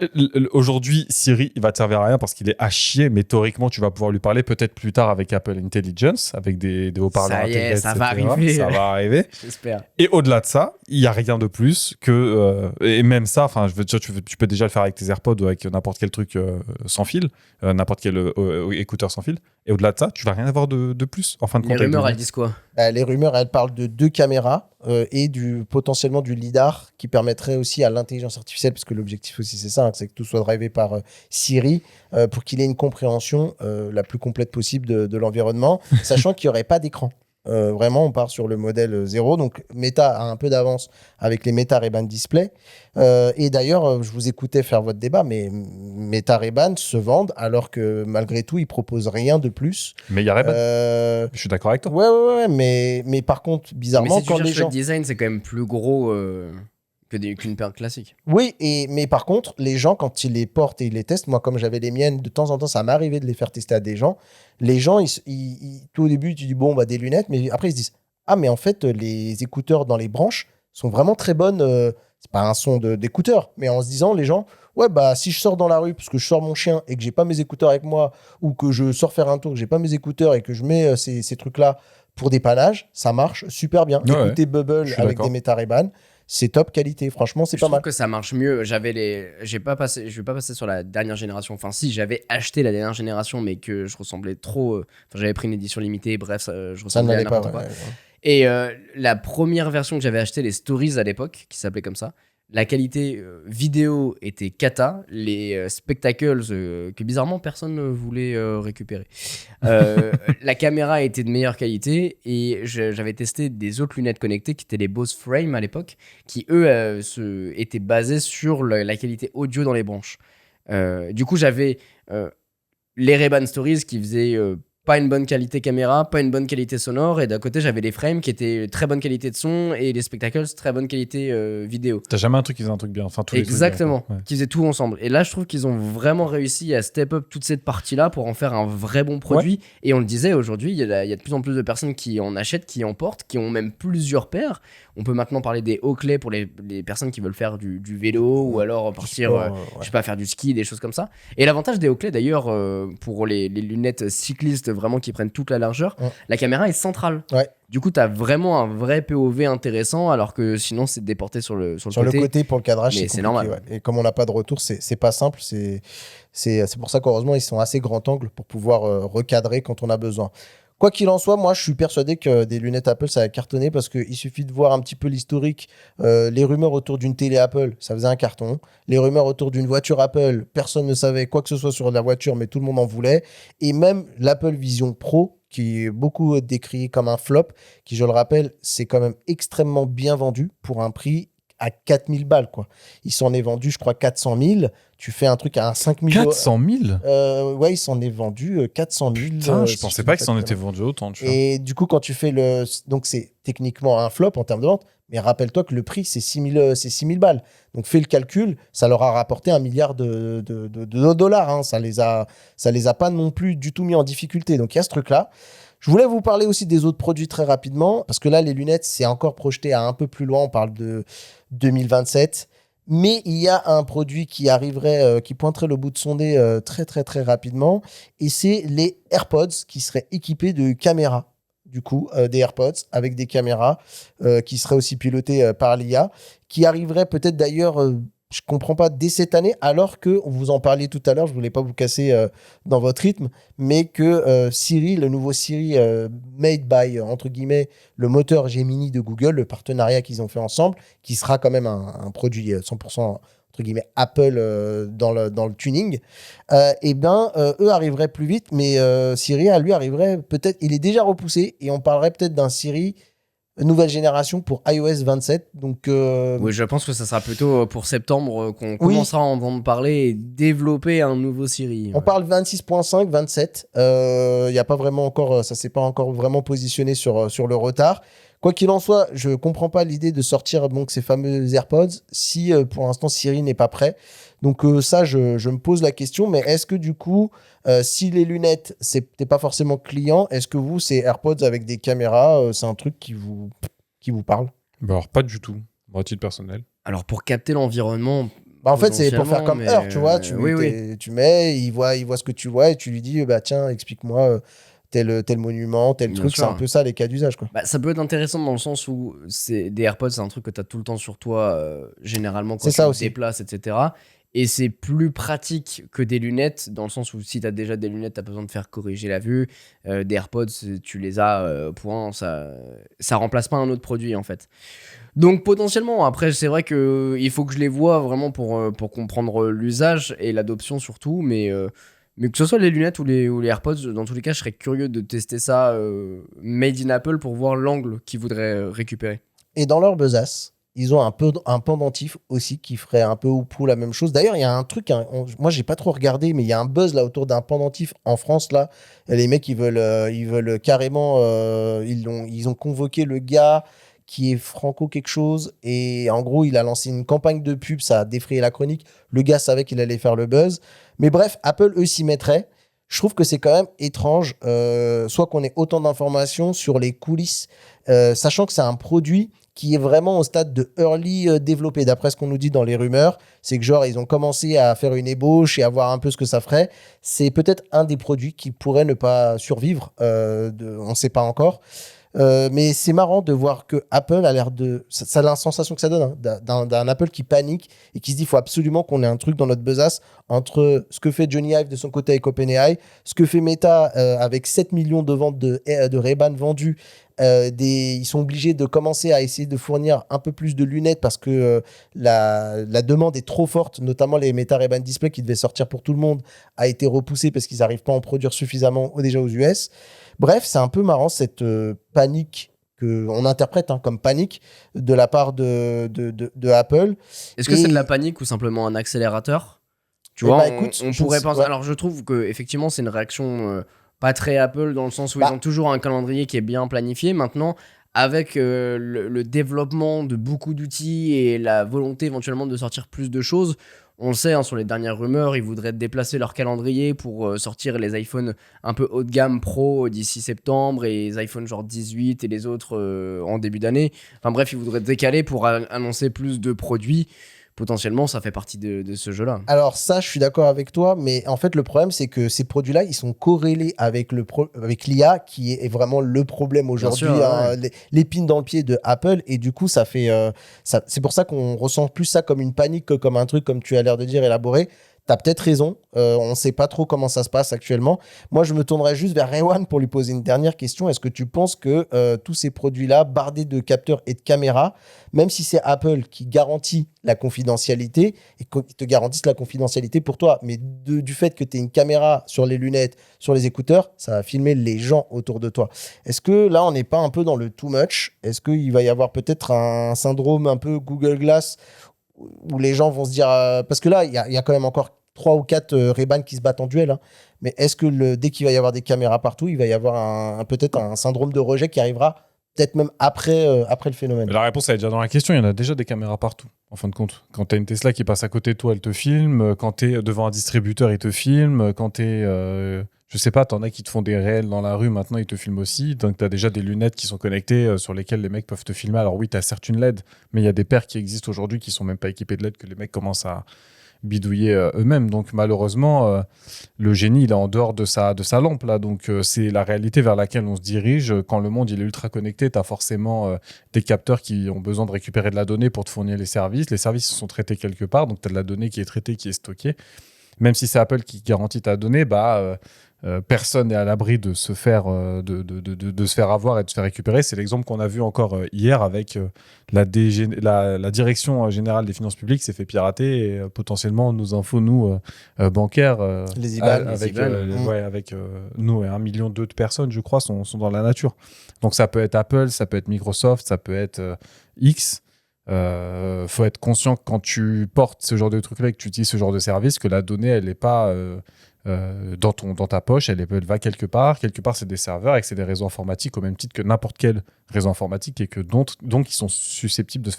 Aujourd'hui, Siri, il va te servir à rien parce qu'il est à chier, mais théoriquement, tu vas pouvoir lui parler peut-être plus tard avec Apple Intelligence, avec des haut-parleurs Ça y est, intégrés, ça etc. va arriver. Ça va arriver. J'espère. Et au-delà de ça, il n'y a rien de plus que. Et même ça, je veux dire, tu peux déjà le faire avec tes AirPods ou avec n'importe quel truc sans fil, n'importe quel écouteur sans fil. Et au-delà de ça, tu vas rien avoir de plus en fin de Les compte. avec rumeurs, des elles disent quoi? Les rumeurs, elles parlent de 2 caméras et potentiellement du lidar qui permettrait aussi à l'intelligence artificielle, parce que l'objectif aussi c'est ça, hein, c'est que tout soit drivé par Siri, pour qu'il ait une compréhension la plus complète possible de l'environnement, sachant qu'il n'y aurait pas d'écran. Vraiment, on part sur le modèle 0. Donc, Meta a un peu d'avance avec les Meta Ray-Ban Display. Et d'ailleurs, je vous écoutais faire votre débat, mais Meta Ray-Ban se vendent alors que malgré tout, ils proposent rien de plus. Mais il y a Ray-Ban. Je suis d'accord avec toi. Ouais, mais par contre, Mais bizarrement, si tu quand cherches les gens... le design, c'est quand même plus gros qu'une paire classique. Oui, mais par contre, les gens, quand ils les portent et ils les testent, moi, comme j'avais les miennes, de temps en temps, ça m'est arrivé de les faire tester à des gens. Les gens, tout au début, tu dis, bon, bah, des lunettes, mais après, ils se disent, ah, mais en fait, les écouteurs dans les branches sont vraiment très bonnes. C'est pas un son d'écouteur, mais en se disant, les gens, ouais, bah, si je sors dans la rue parce que je sors mon chien et que j'ai pas mes écouteurs avec moi, ou que je sors faire un tour, que j'ai pas mes écouteurs et que je mets ces trucs-là pour dépannage, ça marche super bien. Ouais, Écoutez Bubble je suis avec d'accord. des Meta Ray-Ban, c'est top qualité. Franchement, c'est Je pas trouve mal. que ça marche mieux. Je vais pas passer sur la dernière génération. Enfin, si, j'avais acheté la dernière génération, mais que je ressemblais trop. Enfin, j'avais pris une édition limitée. Bref, je Ça ne ressemblais à l'allait pas. n'importe quoi. Ouais. Et la première version que j'avais acheté, les Stories à l'époque, qui s'appelait comme ça, la qualité vidéo était cata. Les spectacles que bizarrement personne ne voulait récupérer. La caméra était de meilleure qualité et j'avais testé des autres lunettes connectées qui étaient les Bose Frame à l'époque, qui eux étaient basées sur la qualité audio dans les branches. Du coup, j'avais les Ray-Ban Stories qui faisaient pas une bonne qualité caméra, pas une bonne qualité sonore, et d'un côté j'avais les frames qui étaient très bonne qualité de son et les spectacles très bonne qualité vidéo. T'as jamais un truc qui faisait un truc bien. Enfin, tous les trucs Exactement, bien, quoi. Ouais. qui faisaient tout ensemble. Et là je trouve qu'ils ont vraiment réussi à step up toute cette partie-là pour en faire un vrai bon produit. Et on le disait, aujourd'hui il y a de plus en plus de personnes qui en achètent, qui en portent, qui ont même plusieurs paires. On peut maintenant parler des Oakley pour les personnes qui veulent faire du vélo ou alors partir, je sais pas, faire du ski, des choses comme ça. Et l'avantage des Oakley d'ailleurs, pour les lunettes cyclistes vraiment qui prennent toute la largeur, la caméra est centrale. Ouais. Du coup, t'as vraiment un vrai POV intéressant, alors que sinon, c'est déporté sur le côté. Pour le cadrage, Mais c'est c'est compliqué, normal. ouais. Et comme on n'a pas de retour, c'est pas simple. C'est pour ça qu'heureusement, ils sont assez grand angle pour pouvoir recadrer quand on a besoin. Quoi qu'il en soit, moi, je suis persuadé que des lunettes Apple, ça va cartonner parce qu'il suffit de voir un petit peu l'historique. Les rumeurs autour d'une télé Apple, ça faisait un carton. Les rumeurs autour d'une voiture Apple, personne ne savait quoi que ce soit sur la voiture, mais tout le monde en voulait. Et même l'Apple Vision Pro, qui est beaucoup décrit comme un flop, qui, je le rappelle, c'est quand même extrêmement bien vendu pour un prix à 4000 balles, quoi. Il s'en est vendu, je crois, 400 000. Tu fais un truc à 5 000 400 000 ouais, il s'en est vendu 400 000. Putain, je pensais pas dis qu'il s'en de était conneries. vendu autant, tu vois. Et du coup, quand tu fais le... Donc, c'est techniquement un flop en termes de vente, mais rappelle-toi que le prix, c'est 6 000 balles. Donc, fais le calcul, ça leur a rapporté 1 milliard de dollars. Hein. Ça les a pas non plus du tout mis en difficulté. Donc, il y a ce truc-là. Je voulais vous parler aussi des autres produits très rapidement, parce que là, les lunettes, c'est encore projeté à un peu plus loin. On parle de 2027. Mais il y a un produit qui arriverait, qui pointerait le bout de son nez très, très, très rapidement. Et c'est les AirPods qui seraient équipés de caméras. Du coup, des AirPods avec des caméras qui seraient aussi pilotées par l'IA, qui arriveraient peut-être d'ailleurs... je comprends pas dès cette année, alors que vous en parliez tout à l'heure, je voulais pas vous casser dans votre rythme, mais que Siri, le nouveau Siri made by entre guillemets le moteur Gemini de Google, le partenariat qu'ils ont fait ensemble, qui sera quand même un produit 100% entre guillemets Apple dans le tuning, eux arriveraient plus vite, mais Siri lui arriverait peut-être, il est déjà repoussé et on parlerait peut-être d'un Siri nouvelle génération pour iOS 27. Donc, Oui, je pense que ça sera plutôt pour septembre qu'on commencera à en entendre parler et développer un nouveau Siri. On parle 26.5, 27. Y a pas vraiment encore, ça s'est pas encore vraiment positionné sur le retard. Quoi qu'il en soit, je comprends pas l'idée de sortir donc ces fameux AirPods si pour l'instant Siri n'est pas prêt. Donc ça, je me pose la question, mais est-ce que du coup, si les lunettes, t'es pas forcément client, est-ce que vous, ces AirPods avec des caméras, c'est un truc qui vous parle? Bah alors, pas du tout, à titre personnel. Alors, pour capter l'environnement, Bah, en fait, c'est pour faire comme potentiellement, Heure, tu vois. oui. Tu mets, il voit ce que tu vois et tu lui dis, bah tiens, explique-moi tel monument, tel Bien truc. C'est un sûr. peu ça les cas d'usage, quoi. Bah, ça peut être intéressant dans le sens où des AirPods, c'est un truc que tu as tout le temps sur toi, généralement quand C'est tu ça te aussi. déplaces, etc. Et c'est plus pratique que des lunettes, dans le sens où si tu as déjà des lunettes, tu as besoin de faire corriger la vue. Des AirPods, tu les as, point, ça remplace pas un autre produit en fait. Donc potentiellement, après, c'est vrai qu'il faut que je les vois vraiment pour comprendre l'usage et l'adoption surtout, mais que ce soit les lunettes ou les AirPods, dans tous les cas, je serais curieux de tester ça made in Apple pour voir l'angle qu'ils voudraient récupérer. Et dans leur besace, ils ont un pendentif aussi qui ferait un peu ou prou la même chose. D'ailleurs, il y a un truc, moi j'ai pas trop regardé, mais il y a un buzz là autour d'un pendentif en France là. Les mecs ils veulent carrément, ils ont convoqué le gars qui est Franco quelque chose et en gros il a lancé une campagne de pub, ça a défrayé la chronique. Le gars savait qu'il allait faire le buzz, mais bref, Apple eux s'y mettraient. Je trouve que c'est quand même étrange, soit qu'on ait autant d'informations sur les coulisses, sachant que c'est un produit qui est vraiment au stade de early développé. D'après ce qu'on nous dit dans les rumeurs, c'est que genre ils ont commencé à faire une ébauche et à voir un peu ce que ça ferait. C'est peut-être un des produits qui pourrait ne pas survivre. On ne sait pas encore. Mais c'est marrant de voir que Apple a l'air de... Ça a la sensation que ça donne, hein, d'un Apple qui panique et qui se dit il faut absolument qu'on ait un truc dans notre besace entre ce que fait Johnny Ive de son côté avec OpenAI, ce que fait Meta avec 7 millions de ventes de Ray-Ban vendues. Ils sont obligés de commencer à essayer de fournir un peu plus de lunettes parce que la demande est trop forte, notamment les Meta Ray-Ban Display qui devaient sortir pour tout le monde a été repoussé parce qu'ils n'arrivent pas à en produire suffisamment déjà aux US. Bref, c'est un peu marrant cette panique qu'on interprète comme panique de la part de Apple. Est-ce que c'est de la panique ou simplement un accélérateur? Tu Eh vois, bah, écoute, on je pourrait ne- penser. ouais. Alors, je trouve que effectivement, c'est une réaction pas très Apple dans le sens où Bah. ils ont toujours un calendrier qui est bien planifié. Maintenant, avec le développement de beaucoup d'outils et la volonté éventuellement de sortir plus de choses, on le sait, hein, sur les dernières rumeurs, ils voudraient déplacer leur calendrier pour sortir les iPhones un peu haut de gamme pro d'ici septembre et les iPhones genre 18 et les autres en début d'année. Enfin bref, ils voudraient décaler pour annoncer plus de produits. Potentiellement, ça fait partie de ce jeu-là. Alors ça, je suis d'accord avec toi, mais en fait, le problème, c'est que ces produits-là, ils sont corrélés avec avec l'IA, qui est vraiment le problème aujourd'hui, sûr, hein, ouais. l'épine dans le pied de Apple, et du coup, ça fait, c'est pour ça qu'on ressent plus ça comme une panique que comme un truc, comme tu as l'air de dire, élaboré. T'as peut-être raison, on ne sait pas trop comment ça se passe actuellement. Moi, je me tournerais juste vers Rewan pour lui poser une dernière question. Est-ce que tu penses que tous ces produits-là, bardés de capteurs et de caméras, même si c'est Apple qui garantit la confidentialité, et qu'ils te garantissent la confidentialité pour toi, mais du fait que tu aies une caméra sur les lunettes, sur les écouteurs, ça va filmer les gens autour de toi. Est-ce que là, on n'est pas un peu dans le too much? Est-ce qu'il va y avoir peut-être un syndrome un peu Google Glass où les gens vont se dire... parce que là, il y a quand même encore 3 ou 4 Ray-Ban qui se battent en duel, hein. Mais est-ce que dès qu'il va y avoir des caméras partout, il va y avoir peut-être un syndrome de rejet qui arrivera peut-être même après le phénomène? Mais la réponse, elle est déjà dans la question. Il y en a déjà des caméras partout, en fin de compte. Quand tu as une Tesla qui passe à côté de toi, elle te filme. Quand tu es devant un distributeur, il te filme. Quand tu es... je sais pas, t'en as qui te font des réels dans la rue, maintenant ils te filment aussi. Donc t'as déjà des lunettes qui sont connectées sur lesquelles les mecs peuvent te filmer. Alors oui, t'as certes une LED, mais il y a des paires qui existent aujourd'hui qui sont même pas équipées de LED que les mecs commencent à bidouiller eux-mêmes. Donc malheureusement, le génie, il est en dehors de sa lampe là. Donc c'est la réalité vers laquelle on se dirige. Quand le monde il est ultra connecté, t'as forcément des capteurs qui ont besoin de récupérer de la donnée pour te fournir les services. Les services sont traités quelque part, donc t'as de la donnée qui est traitée, qui est stockée. Même si c'est Apple qui garantit ta donnée, personne n'est à l'abri de se faire de se faire avoir et de se faire récupérer. C'est l'exemple qu'on a vu encore hier avec la direction générale des finances publiques s'est fait pirater et potentiellement nos infos bancaires Les IBAN, avec les IBAN. avec nous et 1,2 million de personnes je crois sont dans la nature. Donc ça peut être Apple, ça peut être Microsoft, ça peut être X. Faut être conscient que quand tu portes ce genre de truc-là et que tu utilises ce genre de service, que la donnée, elle n'est pas dans ta poche, elle va quelque part. Quelque part, c'est des serveurs et que c'est des réseaux informatiques au même titre que n'importe quel réseau informatique et que donc ils sont susceptibles de se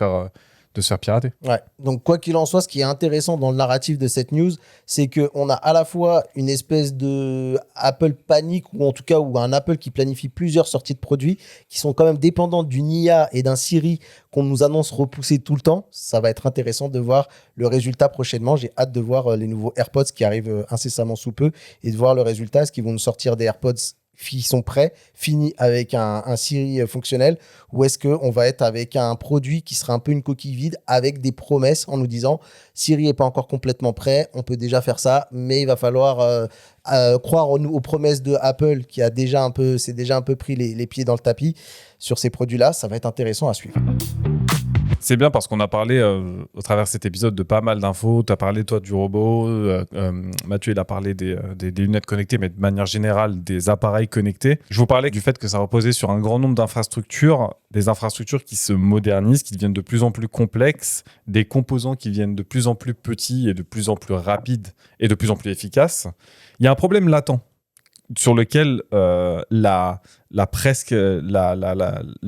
de se faire pirater. Ouais. Donc, quoi qu'il en soit, ce qui est intéressant dans le narratif de cette news, c'est qu'on a à la fois une espèce de Apple panique, ou en tout cas, ou un Apple qui planifie plusieurs sorties de produits qui sont quand même dépendantes d'une IA et d'un Siri qu'on nous annonce repousser tout le temps. Ça va être intéressant de voir le résultat prochainement. J'ai hâte de voir les nouveaux AirPods qui arrivent incessamment sous peu et de voir le résultat. Est-ce qu'ils vont nous sortir des AirPods qui sont prêts, finis avec un Siri fonctionnel, ou est-ce qu'on va être avec un produit qui sera un peu une coquille vide avec des promesses en nous disant Siri n'est pas encore complètement prêt, on peut déjà faire ça, mais il va falloir croire aux promesses de Apple qui a déjà un peu, s'est déjà un peu pris les pieds dans le tapis sur ces produits-là. Ça va être intéressant à suivre. C'est bien parce qu'on a parlé au travers de cet épisode de pas mal d'infos. Tu as parlé, toi, du robot. Mathieu, il a parlé des lunettes connectées, mais de manière générale, des appareils connectés. Je vous parlais du fait que ça reposait sur un grand nombre d'infrastructures, des infrastructures qui se modernisent, qui deviennent de plus en plus complexes, des composants qui deviennent de plus en plus petits et de plus en plus rapides et de plus en plus efficaces. Il y a un problème latent sur lequel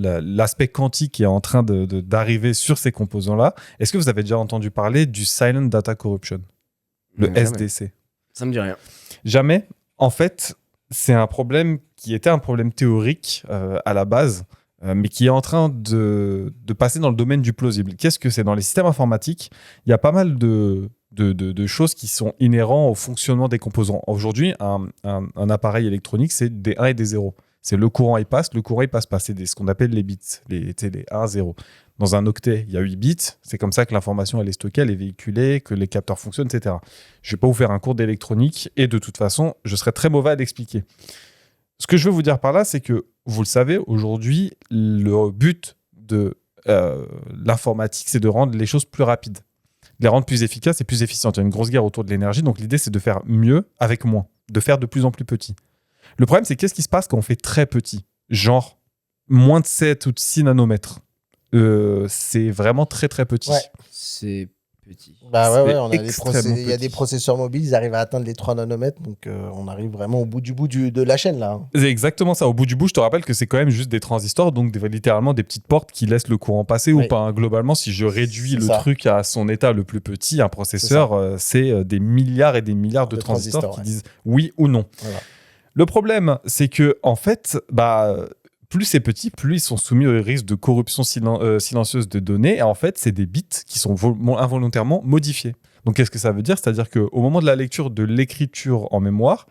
l'aspect quantique est en train d'arriver sur ces composants-là. Est-ce que vous avez déjà entendu parler du Silent Data Corruption, le SDC? Ça me dit rien. Jamais. En fait, c'est un problème qui était un problème théorique à la base, mais qui est en train de passer dans le domaine du plausible. Qu'est-ce que c'est? Dans les systèmes informatiques, il y a pas mal de choses qui sont inhérentes au fonctionnement des composants. Aujourd'hui, un appareil électronique, c'est des 1 et des 0. C'est le courant, il passe pas. C'est ce qu'on appelle les bits, les 1, 0. Dans un octet, il y a 8 bits. C'est comme ça que l'information elle est stockée, elle est véhiculée, que les capteurs fonctionnent, etc. Je ne vais pas vous faire un cours d'électronique et de toute façon, je serais très mauvais à l'expliquer. Ce que je veux vous dire par là, c'est que, vous le savez, aujourd'hui, le but de l'informatique, c'est de rendre les choses plus rapides, de les rendre plus efficaces et plus efficientes. Il y a une grosse guerre autour de l'énergie, donc l'idée, c'est de faire mieux avec moins, de faire de plus en plus petit. Le problème, c'est qu'est-ce qui se passe quand on fait très petit? Genre, moins de 7 ou de 6 nanomètres. C'est vraiment très, très petit. Ouais. C'est petit. Bah ouais, on a extrêmement il y a des processeurs mobiles, ils arrivent à atteindre les 3 nanomètres, donc on arrive vraiment au bout de la chaîne, là. C'est exactement ça. Au bout du bout, je te rappelle que c'est quand même juste des transistors, donc littéralement des petites portes qui laissent le courant passer ou pas. Globalement, si je réduis le truc à son état le plus petit, un processeur, c'est des milliards et des milliards de transistors qui disent oui ou non. Voilà. Le problème, c'est que en fait, plus c'est petit, plus ils sont soumis au risque de corruption silencieuse de données. Et en fait, c'est des bits qui sont involontairement modifiés. Donc, qu'est-ce que ça veut dire? C'est-à-dire qu'au moment de la lecture de l'écriture en mémoire,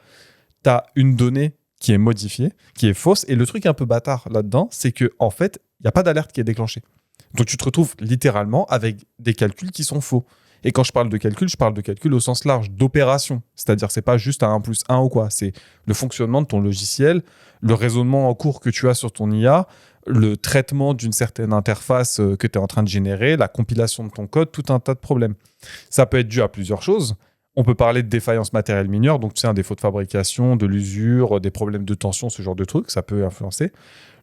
tu as une donnée qui est modifiée, qui est fausse. Et le truc un peu bâtard là-dedans, c'est qu'en fait, il n'y a pas d'alerte qui est déclenchée. Donc, tu te retrouves littéralement avec des calculs qui sont faux. Et quand je parle de calcul au sens large, d'opération. C'est-à-dire, c'est pas juste un 1 plus 1 ou quoi. C'est le fonctionnement de ton logiciel, le raisonnement en cours que tu as sur ton IA, le traitement d'une certaine interface que tu es en train de générer, la compilation de ton code, tout un tas de problèmes. Ça peut être dû à plusieurs choses. On peut parler de défaillance matérielle mineure, donc tu sais, un défaut de fabrication, de l'usure, des problèmes de tension, ce genre de trucs, ça peut influencer.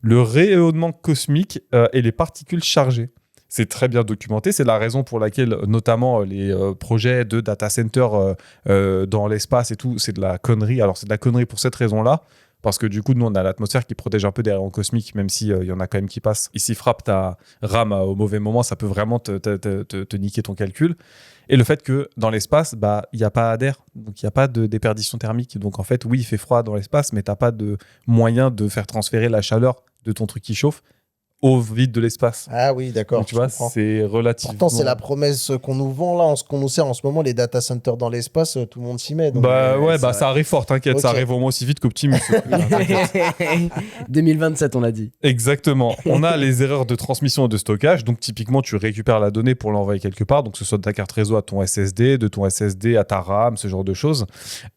Le rayonnement cosmique et les particules chargées. C'est très bien documenté. C'est la raison pour laquelle, notamment, les projets de data center dans l'espace et tout, c'est de la connerie. Alors, c'est de la connerie pour cette raison-là, parce que du coup, nous, on a l'atmosphère qui protège un peu des rayons cosmiques, même s'il y en a quand même qui passent. Ici, frappe ta RAM au mauvais moment, ça peut vraiment te niquer ton calcul. Et le fait que dans l'espace, il n'y a pas d'air, donc il n'y a pas de déperdition thermique. Donc, en fait, oui, il fait froid dans l'espace, mais tu n'as pas de moyen de faire transférer la chaleur de ton truc qui chauffe au vide de l'espace. Ah oui, d'accord. Donc, tu vois, c'est relativement... Pourtant, c'est la promesse qu'on nous vend là, qu'on nous sert en ce moment, les data centers dans l'espace, tout le monde s'y met. Donc, ça arrive fort, t'inquiète, okay. Ça arrive au moins aussi vite qu'Optimus. 2027, on l'a dit. Exactement. On a les erreurs de transmission et de stockage. Donc, typiquement, tu récupères la donnée pour l'envoyer quelque part. Donc, que ce soit de ta carte réseau à ton SSD, de ton SSD à ta RAM, ce genre de choses.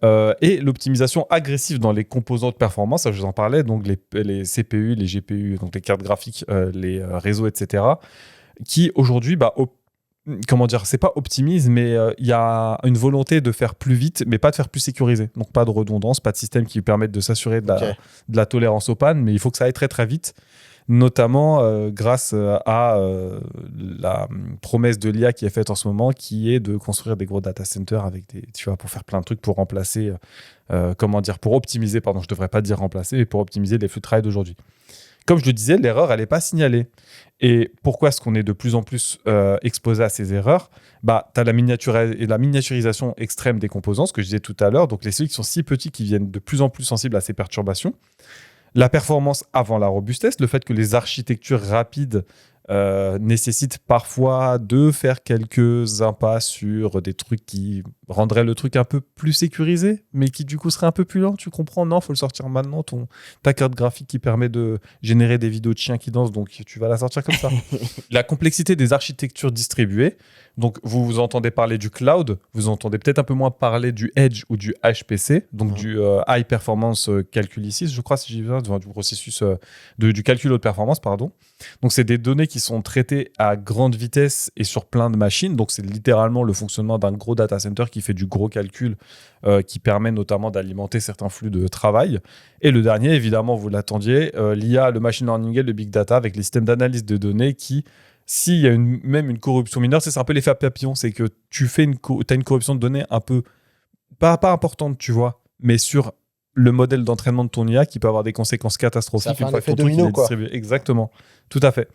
Et l'optimisation agressive dans les composants de performance, ça, je vous en parlais. Donc, les CPU, les GPU, donc les cartes graphiques, les réseaux, etc., qui aujourd'hui, c'est pas optimise, mais il y a une volonté de faire plus vite, mais pas de faire plus sécurisé. Donc pas de redondance, pas de système qui permette de s'assurer de la tolérance aux pannes, mais il faut que ça aille très très vite, notamment grâce à la promesse de l'IA qui est faite en ce moment, qui est de construire des gros data centers avec pour faire plein de trucs pour remplacer, pour optimiser, je devrais pas dire remplacer, mais pour optimiser les flux de travail d'aujourd'hui. Comme je le disais, l'erreur, elle n'est pas signalée. Et pourquoi est-ce qu'on est de plus en plus exposé à ces erreurs? Tu as la miniaturisation extrême des composants, ce que je disais tout à l'heure. Donc, les cellules qui sont si petits qui viennent de plus en plus sensibles à ces perturbations. La performance avant la robustesse, le fait que les architectures rapides nécessitent parfois de faire quelques impasses sur des trucs qui rendraient le truc un peu plus sécurisé, mais qui du coup serait un peu plus lent, tu comprends? Non, faut le sortir maintenant, ta carte graphique qui permet de générer des vidéos de chiens qui dansent, donc tu vas la sortir comme ça. La complexité des architectures distribuées, donc vous entendez parler du cloud, vous entendez peut-être un peu moins parler du Edge ou du HPC, donc du High Performance Calculysis, je crois, si j'y viens, du processus du calcul haute performance, pardon. Donc, c'est des données qui sont traitées à grande vitesse et sur plein de machines. Donc, c'est littéralement le fonctionnement d'un gros data center qui fait du gros calcul, qui permet notamment d'alimenter certains flux de travail. Et le dernier, évidemment, vous l'attendiez, l'IA, le machine learning et le big data avec les systèmes d'analyse de données qui, s'il y a même une corruption mineure, c'est un peu l'effet papillon. C'est que tu as une corruption de données un peu, pas importante, tu vois, mais sur le modèle d'entraînement de ton IA qui peut avoir des conséquences catastrophiques une fois que ton truc est distribué. Exactement, tout à fait.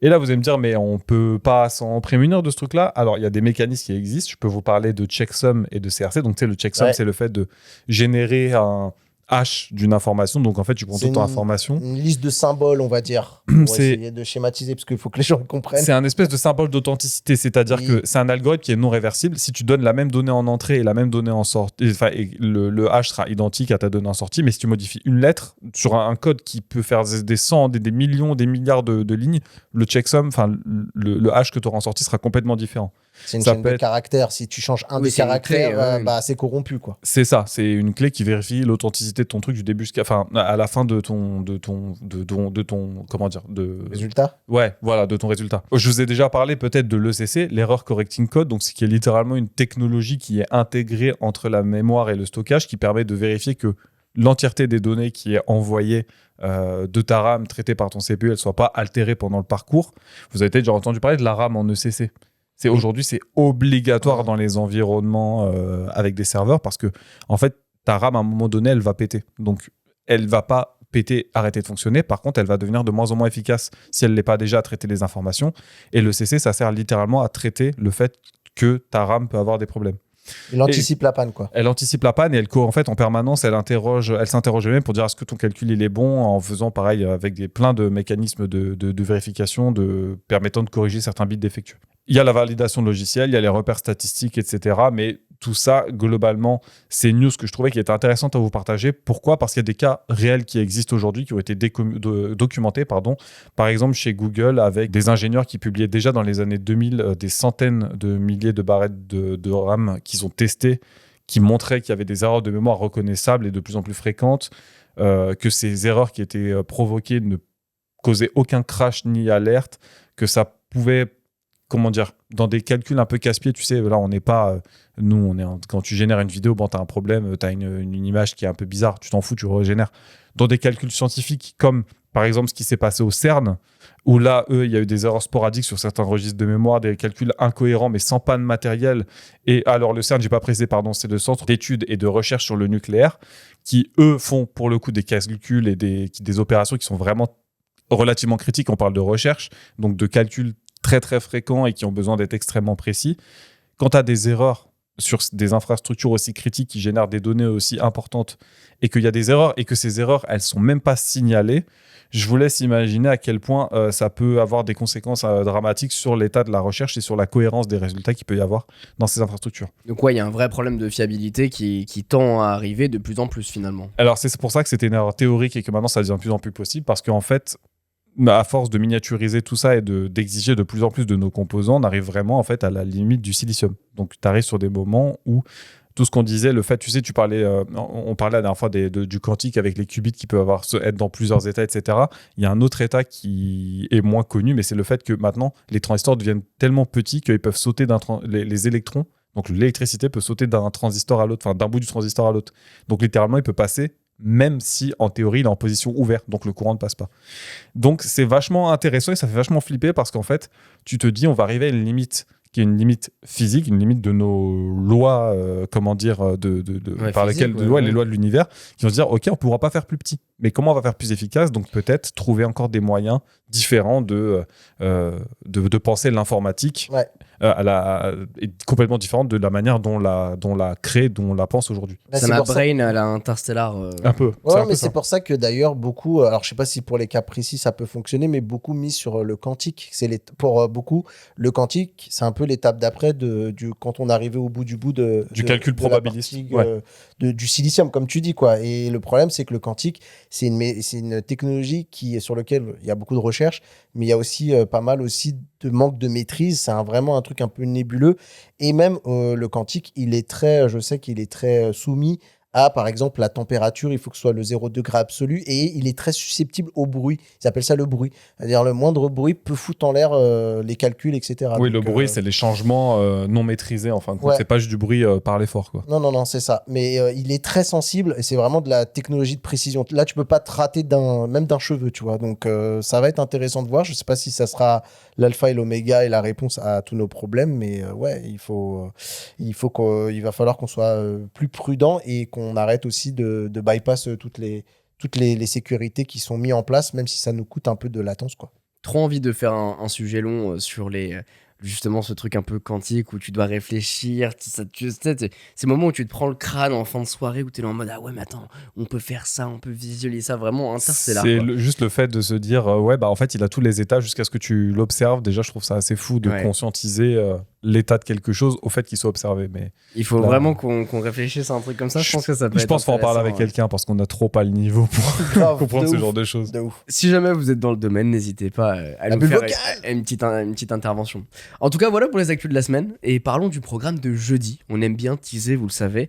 Et là, vous allez me dire, mais on peut pas s'en prémunir de ce truc-là. Alors, il y a des mécanismes qui existent. Je peux vous parler de checksum et de CRC. Donc, tu sais, le checksum, c'est le fait de générer un hash d'une information. Donc, en fait, tu prends toute ton information. Une liste de symboles, on va dire, pour essayer de schématiser, parce qu'il faut que les gens comprennent. C'est un espèce de symbole d'authenticité, c'est-à-dire que c'est un algorithme qui est non réversible. Si tu donnes la même donnée en entrée et la même donnée en sortie, le hash sera identique à ta donnée en sortie, mais si tu modifies une lettre sur un code qui peut faire des cents, des millions, des milliards de lignes, le checksum, le hash que tu auras en sortie sera complètement différent. C'est une chaîne de caractères. Si tu changes un des caractères, c'est corrompu, quoi. C'est ça. C'est une clé qui vérifie l'authenticité de ton truc du début à la fin de ton comment dire, résultat. Ouais, voilà, de ton résultat. Je vous ai déjà parlé peut-être de l'ECC, l'Error Correcting Code, donc c'est qui est littéralement une technologie qui est intégrée entre la mémoire et le stockage, qui permet de vérifier que l'entièreté des données qui est envoyée de ta RAM traitée par ton CPU, elle ne soit pas altérée pendant le parcours. Vous avez peut-être déjà entendu parler de la RAM en ECC. Aujourd'hui, c'est obligatoire dans les environnements avec des serveurs parce que, en fait, ta RAM, à un moment donné, elle va péter. Donc, elle va pas péter, arrêter de fonctionner. Par contre, elle va devenir de moins en moins efficace si elle ne l'est pas déjà à traiter les informations. Et le CC, ça sert littéralement à traiter le fait que ta RAM peut avoir des problèmes. Elle anticipe la panne, quoi. Elle anticipe la panne et en fait, en permanence, elle s'interroge elle-même pour dire est-ce que ton calcul il est bon, en faisant pareil avec plein de mécanismes de vérification permettant de corriger certains bits défectueux. Il y a la validation de logiciels, il y a les repères statistiques, etc. Mais tout ça, globalement, c'est une news que je trouvais qui était intéressante à vous partager. Pourquoi ? Parce qu'il y a des cas réels qui existent aujourd'hui, qui ont été documentés. Par exemple, chez Google, avec des ingénieurs qui publiaient déjà dans les années 2000 des centaines de milliers de barrettes de RAM qu'ils ont testées, qui montraient qu'il y avait des erreurs de mémoire reconnaissables et de plus en plus fréquentes, que ces erreurs qui étaient provoquées ne causaient aucun crash ni alerte, que ça pouvait... Comment dire, dans des calculs un peu casse-pieds, tu sais, là, on n'est pas... quand tu génères une vidéo, tu as un problème, tu as une image qui est un peu bizarre, tu t'en fous, tu régénères. Dans des calculs scientifiques, comme par exemple ce qui s'est passé au CERN, où là, il y a eu des erreurs sporadiques sur certains registres de mémoire, des calculs incohérents, mais sans panne matérielle. Et alors, le CERN, j'ai pas précisé, c'est le Centre d'études et de recherche sur le nucléaire, qui, eux, font pour le coup des calculs et des opérations qui sont vraiment relativement critiques. On parle de recherche, donc de calculs très très fréquents et qui ont besoin d'être extrêmement précis. Quand tu as des erreurs sur des infrastructures aussi critiques qui génèrent des données aussi importantes et qu'il y a des erreurs et que ces erreurs, elles sont même pas signalées, je vous laisse imaginer à quel point ça peut avoir des conséquences dramatiques sur l'état de la recherche et sur la cohérence des résultats qu'il peut y avoir dans ces infrastructures. Donc ouais, il y a un vrai problème de fiabilité qui tend à arriver de plus en plus finalement. Alors c'est pour ça que c'était une erreur théorique et que maintenant ça devient de plus en plus possible parce qu'en fait, à force de miniaturiser tout ça et d'exiger de plus en plus de nos composants, on arrive vraiment en fait à la limite du silicium. Donc tu arrives sur des moments où tout ce qu'on disait, le fait, tu sais, on parlait la dernière fois du quantique avec les qubits qui peuvent être dans plusieurs états, etc. Il y a un autre état qui est moins connu, mais c'est le fait que maintenant les transistors deviennent tellement petits qu'ils peuvent sauter les électrons. Donc l'électricité peut sauter d'un transistor à l'autre, enfin d'un bout du transistor à l'autre. Donc littéralement, il peut passer même si en théorie il est en position ouverte, donc le courant ne passe pas. Donc c'est vachement intéressant et ça fait vachement flipper parce qu'en fait tu te dis on va arriver à une limite qui est une limite physique, une limite de nos lois, les lois de l'univers, qui vont se dire ok, on ne pourra pas faire plus petit. Mais comment on va faire plus efficace? Donc peut-être trouver encore des moyens différents de penser l'informatique Ouais. est complètement différente de la manière dont la crée, dont on la pense aujourd'hui. Là, Ça c'est m'a pour ça- brain à la Interstellar. Un peu. Ouais, un peu mais ça. c'est pour ça que d'ailleurs beaucoup, alors je sais pas si pour les cas précis ça peut fonctionner, mais beaucoup mis sur le quantique. Pour beaucoup, le quantique, c'est un peu l'étape d'après quand on arrivait au bout Du calcul de la probabiliste, partie, ouais. du silicium, comme tu dis, quoi. Et le problème, c'est que le quantique, c'est une technologie sur laquelle il y a beaucoup de recherches, mais il y a aussi pas mal aussi de manque de maîtrise. C'est vraiment un truc un peu nébuleux. Et même le quantique, je sais qu'il est très soumis à, par exemple, la température. Il faut que ce soit le 0 degré absolu et il est très susceptible au bruit. Ils appellent ça le bruit. C'est-à-dire le moindre bruit peut foutre en l'air les calculs, etc. Oui, Donc, le bruit, c'est les changements non maîtrisés. En fin de compte, Ouais. c'est pas juste du bruit par l'effort, quoi. Non, c'est ça. Mais il est très sensible et c'est vraiment de la technologie de précision. Là, tu peux pas te rater même d'un cheveu, tu vois. Donc, ça va être intéressant de voir. Je sais pas si ça sera l'alpha et l'oméga et la réponse à tous nos problèmes, mais ouais, il va falloir qu'on soit plus prudent et qu'on arrête aussi de bypass toutes les sécurités qui sont mises en place, même si ça nous coûte un peu de latence, quoi. Trop envie de faire un sujet long sur justement ce truc un peu quantique où tu dois réfléchir. Ces moments où tu te prends le crâne en fin de soirée où tu es là en mode ah ouais, mais attends, on peut faire ça, on peut visualiser ça, vraiment Interstellar. C'est quoi. juste le fait de se dire ouais, bah en fait, il a tous les états jusqu'à ce que tu l'observes. Déjà, je trouve ça assez fou de Ouais. conscientiser l'état de quelque chose au fait qu'il soit observé. Mais Il faut Là- vraiment qu'on réfléchisse à un truc comme ça. Je pense que ça peut je être pense qu'il faut en parler avec intéressant, ouais. quelqu'un parce qu'on a trop pas le niveau pour Grave, comprendre de ce ouf. genre de choses. De ouf. Si jamais vous êtes dans le domaine, n'hésitez pas à La nous bulle faire vocale. une petite intervention. En tout cas, voilà pour les actus de la semaine. Et parlons du programme de jeudi. On aime bien teaser, vous le savez.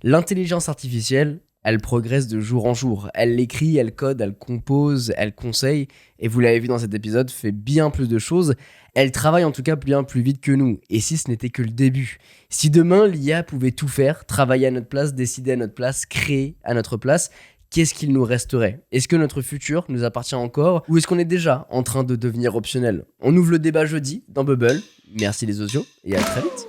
L'intelligence artificielle, elle progresse de jour en jour. Elle écrit, elle code, elle compose, elle conseille. Et vous l'avez vu dans cet épisode, fait bien plus de choses. Elle travaille en tout cas bien plus vite que nous. Et si ce n'était que le début? Si demain, l'IA pouvait tout faire, travailler à notre place, décider à notre place, créer à notre place, qu'est-ce qu'il nous resterait? Est-ce que notre futur nous appartient encore ou est-ce qu'on est déjà en train de devenir optionnel? On ouvre le débat jeudi dans Bubble. Merci les osios et à très vite.